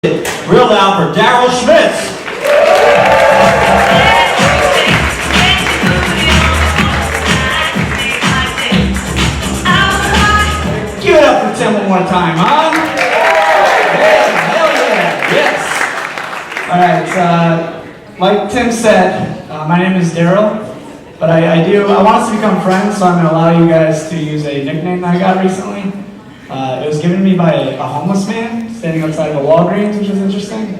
Real loud for Daryll Schmitz. Give it up for Tim one more time, huh? Yeah, hell yeah, yes. Alright, like Tim said, my name is Daryll, but I want us to become friends, so I'm going to allow you guys to use a nickname that I got recently. It was given to me by a homeless man standing outside of a Walgreens, which is interesting.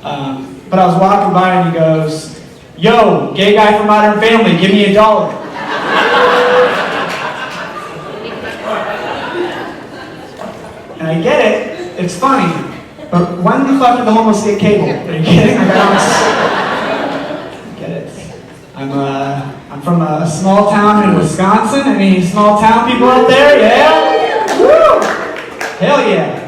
But I was walking by and he goes, "Yo, gay guy from Modern Family, give me $1." And I get it, it's funny, but when the fuck did the homeless get cable? Are you kidding? I get it. I'm from a small town in Wisconsin. Any small town people out there? Yeah? Woo! Hell yeah.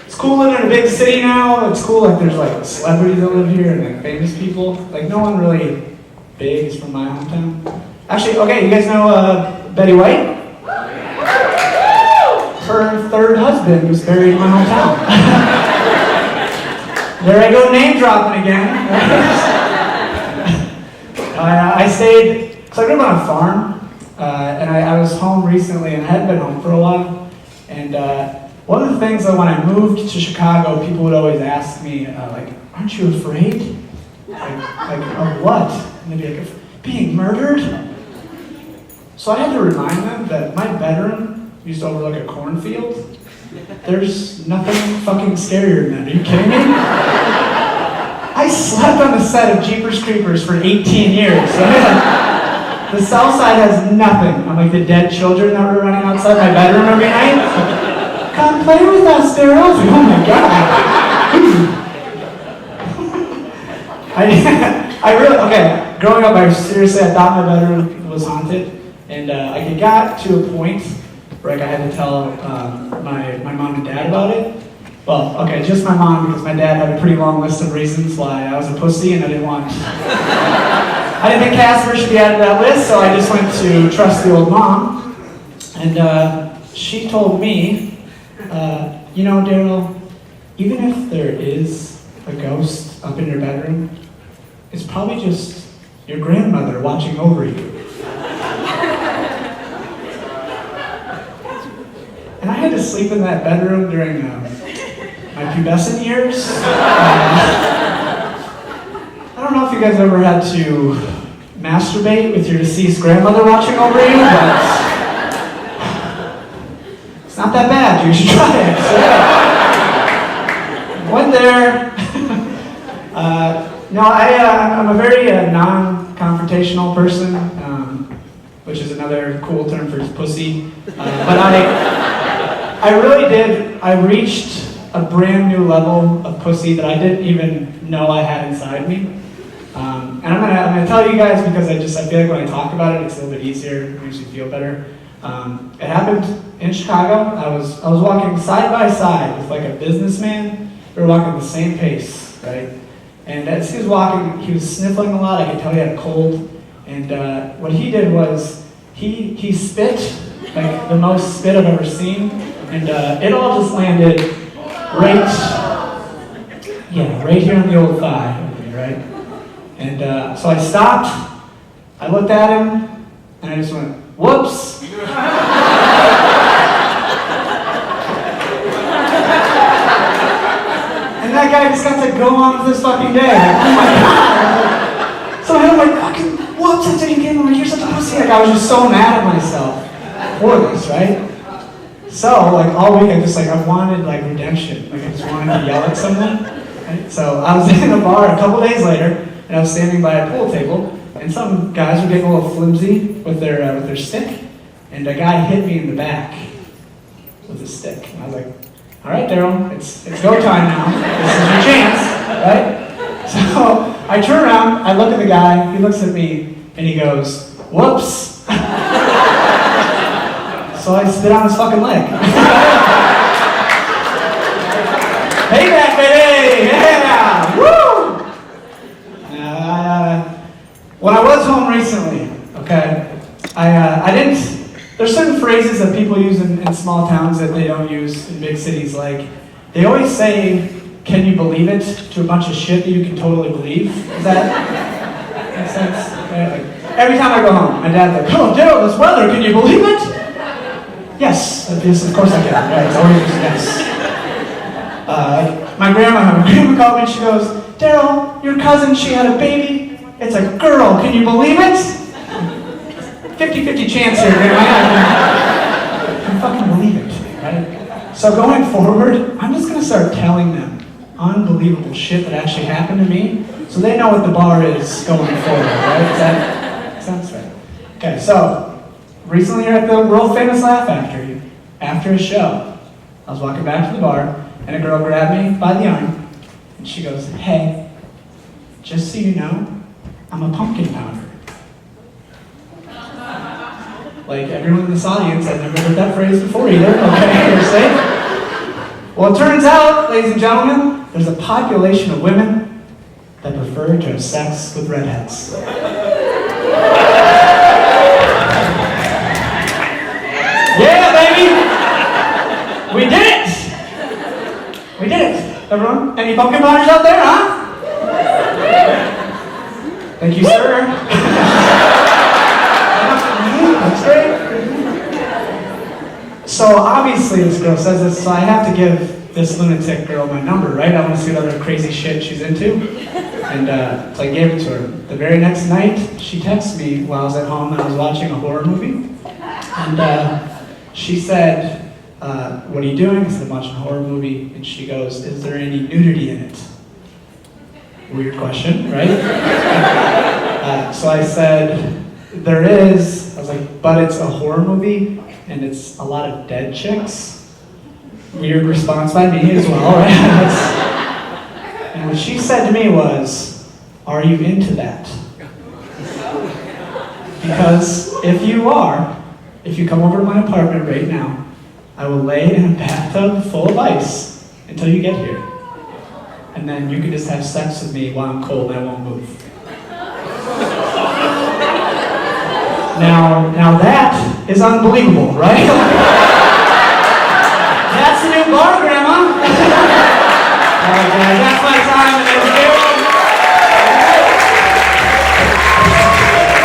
It's cool living in a big city now. It's cool, like there's like celebrities that live here and like famous people. Like no one really big is from my hometown. Actually, okay, you guys know Betty White? Her third husband was buried in my hometown. There I go name dropping again. I stayed, so I grew up on a farm, and I was home recently and I hadn't been home for a while. And one of the things that when I moved to Chicago, people would always ask me, like, aren't you afraid? Like of what? And they'd be like, being murdered? So I had to remind them that my bedroom used to overlook a cornfield. There's nothing fucking scarier than that. Are you kidding me? I slept on the set of Jeepers Creepers for 18 years. So the South Side has nothing. I'm like the dead children that were running outside my bedroom every night. Come play with us, Daryll. Oh my god. I really, okay, growing up, I thought my bedroom was haunted. And it got to a point where like, I had to tell my mom and dad about it. Well, okay, just my mom, because my dad had a pretty long list of reasons why I was a pussy and I didn't think Casper should be added to that list, so I just went to trusty old mom. And she told me, you know, Daryll, even if there is a ghost up in your bedroom, it's probably just your grandmother watching over you. And I had to sleep in that bedroom during my pubescent years. I don't know if you guys ever had to masturbate with your deceased grandmother watching over you, but it's not that bad. You should try it. So, went there. No, I'm a very non-confrontational person, which is another cool term for pussy. But I really did. I reached a brand new level of pussy that I didn't even know I had inside me. And I'm gonna tell you guys because I feel like when I talk about it, it's a little bit easier. It makes me feel better. It happened in Chicago. I was walking side by side with like a businessman. We were walking at the same pace, right? And as he was walking, he was sniffling a lot. I could tell he had a cold. And what he did was he spit, like the most spit I've ever seen. And it all just landed right here on the old thigh, right? And so I stopped, I looked at him, and I just went, whoops. And that guy just got to go on with his fucking day. Like, oh my god. So I'm like, fucking whoops, I didn't get him, you're such a pussy. Like, I was just so mad at myself for this, right? So, like, all week I wanted, like, redemption. Like, I just wanted to yell at someone. Right? So, I was in a bar a couple days later, and I was standing by a pool table, and some guys were getting a little flimsy with their stick, and a guy hit me in the back with a stick. And I was like, all right, Daryll, it's go time now. This is your chance, right? So, I turn around, I look at the guy, he looks at me, and he goes, whoops. So I spit on his fucking leg. Payback, baby! Yeah! Woo! When I was home recently, okay, I didn't. There's certain phrases that people use in small towns that they don't use in big cities. Like, they always say, can you believe it to a bunch of shit that you can totally believe. Does that make sense? Okay, like, every time I go home, my dad's like, oh, Daryll, this weather, can you believe it? Yes, of course I can. Right, it's always just yes. My grandma called me and she goes, Daryll, your cousin, she had a baby. It's a girl, can you believe it? 50-50 chance here, Grandma. I can fucking believe it, right? So going forward, I'm just gonna start telling them unbelievable shit that actually happened to me, so they know what the bar is going forward, right? Does that sounds right? Okay, so recently you're at the world famous Laugh Factory. After a show, I was walking back to the bar, and a girl grabbed me by the arm, and she goes, hey, just so you know, I'm a pumpkin powder. Like everyone in this audience, I've never heard that phrase before either. Okay, you're safe. Well, it turns out, ladies and gentlemen, there's a population of women that prefer to have sex with redheads. Yeah, baby! We did it! We did it! Everyone, any pumpkin powders out there, huh? Thank you, sir. That's great. So obviously this girl says this, so I have to give this lunatic girl my number, right? I want to see what other crazy shit she's into. And so I gave it to her. The very next night, she texted me while I was at home and I was watching a horror movie. And she said, what are you doing? I said, I'm watching a horror movie. And she goes, is there any nudity in it? Weird question, right? So I said, there is. I was like, but it's a horror movie, and it's a lot of dead chicks. Weird response by me as well, right? And what she said to me was, are you into that? Because if you are, if you come over to my apartment right now, I will lay in a bathtub full of ice until you get here. And then you can just have sex with me while I'm cold and I won't move. Now that is unbelievable, right?